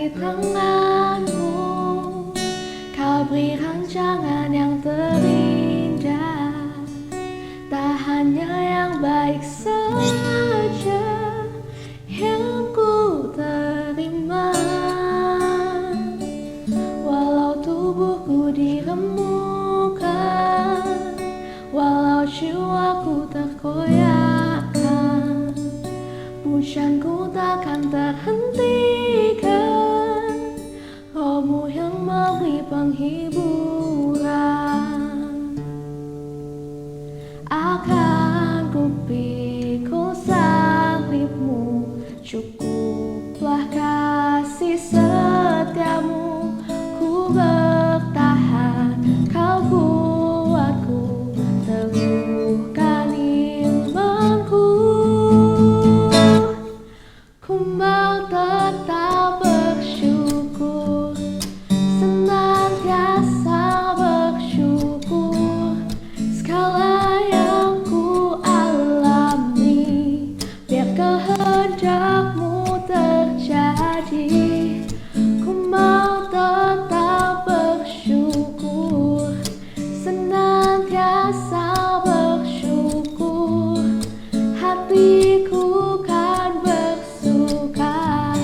di tanganmu. Kau beri rancangan yang terindah, tak hanya yang baik saja yang ku terima. Walau tubuhku diremukkan, walau jiwaku terkoyakkan, pujianku takkan terhentikan. Rohmu yang memberi penghiburan. Akan ku pikul salibmu, cukuplah kasih setiamu. Ku bertahan, kau kuatku, teguhkan imanku. Ku mau tetap bersyukur, senantiasa bersyukur. Segala yang ku alami, biar kehendakmu terjadi. Ku mau tetap bersyukur, senantiasa bersyukur. Hatiku kan bersuka,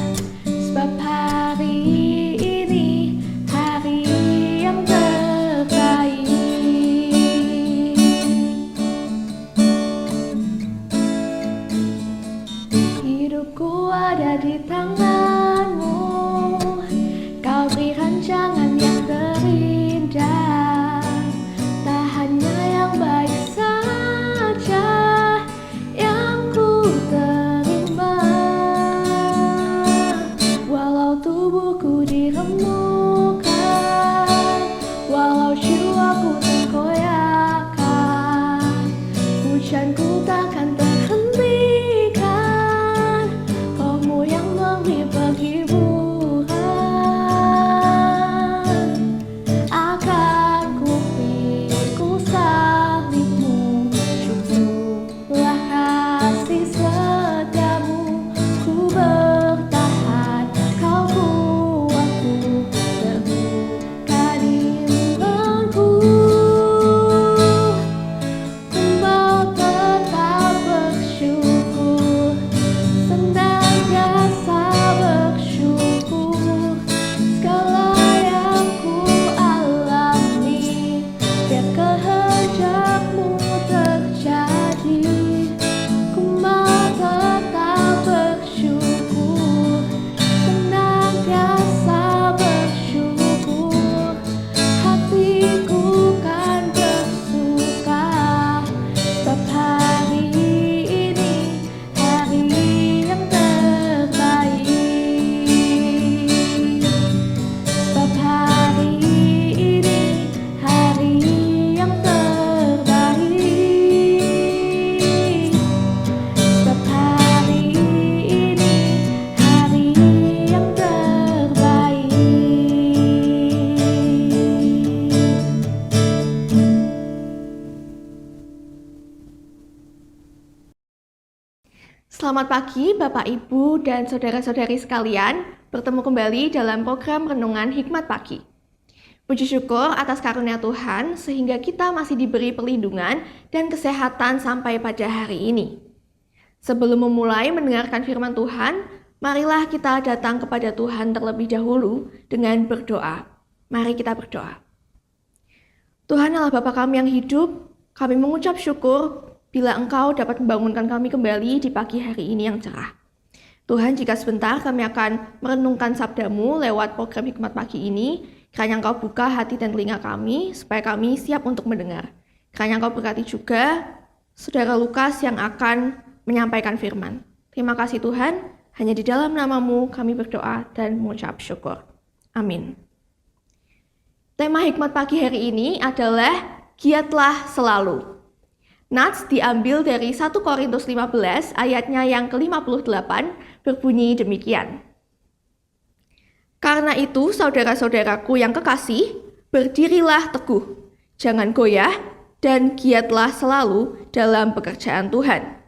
sebab hari ini hari yang terbaik. Hidupku ada di tanganmu, kau beri rancangan yang terindah, tak hanya yang baik saja yang ku terima. Walau tubuhku diremukkan, walau jiwaku terkoyakkan, pujianku takkan terhentikan. Rohmu yang memberi penghiburan. Akan ku pikul salibmu, cukuplah kasih setiamu. Ku bertahan, kau kuatku, teguhkan imanku. Ku mau tetap bersyukur, senantiasa bersyukur. Segala yang ku alami, biar kehendakmu terjadi. Ku mau tetap bersyukur, senantiasa bersyukur. Hatiku kan bersuka, sebab hari ini hari yang terbaik. Sebab hari ini hari yang terbaik. Sebab hari ini hari yang terbaik. Selamat pagi Bapak, Ibu, dan saudara-saudari sekalian. Bertemu kembali dalam program Renungan Hikmat Pagi. Puji syukur atas karunia Tuhan sehingga kita masih diberi perlindungan dan kesehatan sampai pada hari ini. Sebelum memulai mendengarkan firman Tuhan, marilah kita datang kepada Tuhan terlebih dahulu dengan berdoa. Mari kita berdoa. Tuhan Allah Bapa kami yang hidup, kami mengucap syukur bila Engkau dapat membangunkan kami kembali di pagi hari ini yang cerah. Tuhan, jika sebentar kami akan merenungkan sabda-Mu lewat program Hikmat Pagi ini, kiranya Engkau buka hati dan telinga kami, supaya kami siap untuk mendengar. Kiranya Engkau berkati juga Saudara Lukas yang akan menyampaikan firman. Terima kasih Tuhan, hanya di dalam nama-Mu kami berdoa dan mengucap syukur. Amin. Tema Hikmat Pagi hari ini adalah Giatlah Selalu. Nats diambil dari 1 Korintus 15 ayatnya yang ke-58 berbunyi demikian. Karena itu saudara-saudaraku yang kekasih, berdirilah teguh, jangan goyah, dan giatlah selalu dalam pekerjaan Tuhan.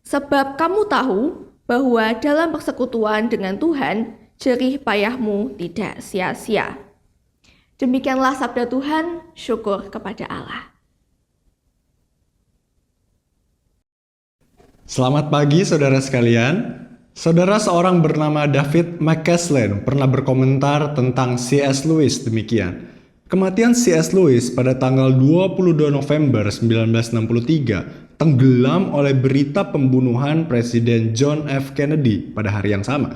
Sebab kamu tahu bahwa dalam persekutuan dengan Tuhan, jerih payahmu tidak sia-sia. Demikianlah sabda Tuhan, syukur kepada Allah. Selamat pagi saudara sekalian. Saudara seorang bernama David McCaslin pernah berkomentar tentang C.S. Lewis demikian. Kematian C.S. Lewis pada tanggal 22 November 1963 tenggelam oleh berita pembunuhan Presiden John F. Kennedy pada hari yang sama.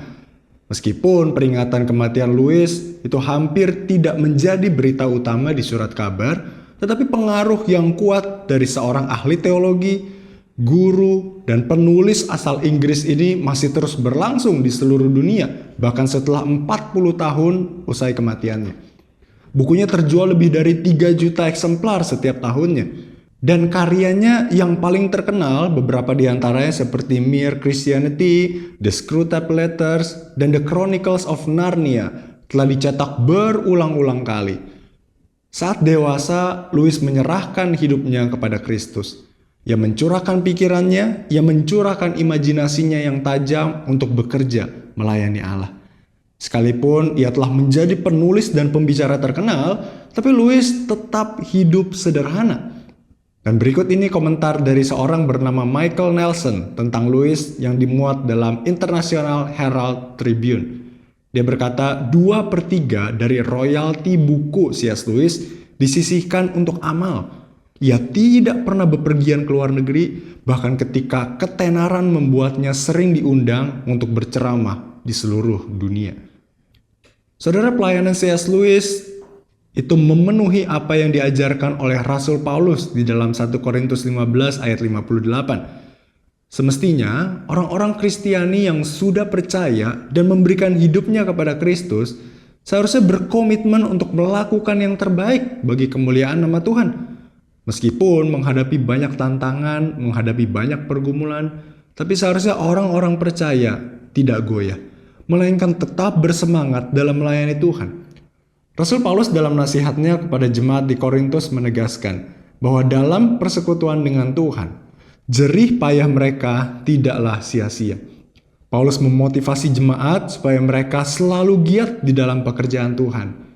Meskipun peringatan kematian Lewis itu hampir tidak menjadi berita utama di surat kabar, tetapi pengaruh yang kuat dari seorang ahli teologi, guru, dan penulis asal Inggris ini masih terus berlangsung di seluruh dunia, bahkan setelah 40 tahun usai kematiannya. Bukunya terjual lebih dari 3 juta eksemplar setiap tahunnya. Dan karyanya yang paling terkenal, beberapa di antaranya seperti Mere Christianity, The Screwtape Letters, dan The Chronicles of Narnia, telah dicetak berulang-ulang kali. Saat dewasa, Lewis menyerahkan hidupnya kepada Kristus. Ia mencurahkan pikirannya, ia mencurahkan imajinasinya yang tajam untuk bekerja melayani Allah. Sekalipun ia telah menjadi penulis dan pembicara terkenal, tapi Lewis tetap hidup sederhana. Dan berikut ini komentar dari seorang bernama Michael Nelson tentang Lewis yang dimuat dalam International Herald Tribune. Dia berkata, 2/3 dari royalti buku C.S. Lewis disisihkan untuk amal. Ia tidak pernah bepergian ke luar negeri, bahkan ketika ketenaran membuatnya sering diundang untuk berceramah di seluruh dunia. Saudara, pelayanan C.S. Lewis itu memenuhi apa yang diajarkan oleh Rasul Paulus di dalam 1 Korintus 15 ayat 58. Semestinya, orang-orang Kristiani yang sudah percaya dan memberikan hidupnya kepada Kristus seharusnya berkomitmen untuk melakukan yang terbaik bagi kemuliaan nama Tuhan. Meskipun menghadapi banyak tantangan, menghadapi banyak pergumulan, tapi seharusnya orang-orang percaya tidak goyah, melainkan tetap bersemangat dalam melayani Tuhan. Rasul Paulus dalam nasihatnya kepada jemaat di Korintus menegaskan bahwa dalam persekutuan dengan Tuhan, jerih payah mereka tidaklah sia-sia. Paulus memotivasi jemaat supaya mereka selalu giat di dalam pekerjaan Tuhan.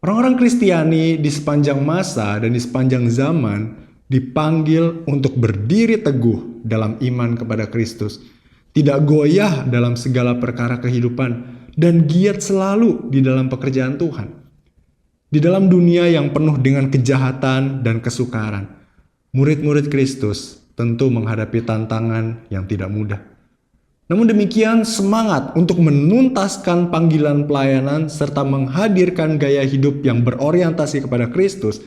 Orang-orang Kristiani di sepanjang masa dan di sepanjang zaman dipanggil untuk berdiri teguh dalam iman kepada Kristus, tidak goyah dalam segala perkara kehidupan, dan giat selalu di dalam pekerjaan Tuhan. Di dalam dunia yang penuh dengan kejahatan dan kesukaran, murid-murid Kristus tentu menghadapi tantangan yang tidak mudah. Namun demikian, semangat untuk menuntaskan panggilan pelayanan serta menghadirkan gaya hidup yang berorientasi kepada Kristus,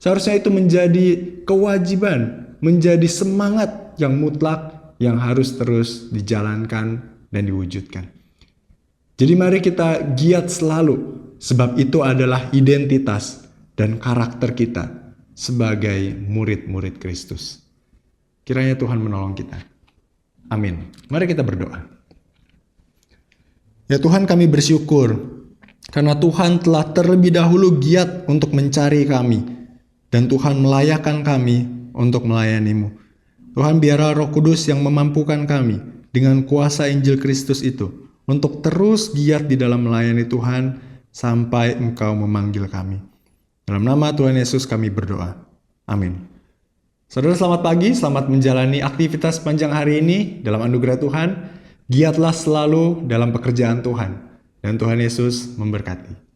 seharusnya itu menjadi kewajiban, menjadi semangat yang mutlak yang harus terus dijalankan dan diwujudkan. Jadi mari kita giat selalu, sebab itu adalah identitas dan karakter kita sebagai murid-murid Kristus. Kiranya Tuhan menolong kita. Amin. Mari kita berdoa. Ya Tuhan, kami bersyukur karena Tuhan telah terlebih dahulu giat untuk mencari kami, dan Tuhan melayakkan kami untuk melayani-Mu. Tuhan, biarlah Roh Kudus yang memampukan kami dengan kuasa Injil Kristus itu untuk terus giat di dalam melayani Tuhan sampai Engkau memanggil kami. Dalam nama Tuhan Yesus kami berdoa. Amin. Saudara, selamat pagi, selamat menjalani aktivitas panjang hari ini dalam anugerah Tuhan. Giatlah selalu dalam pekerjaan Tuhan, dan Tuhan Yesus memberkati.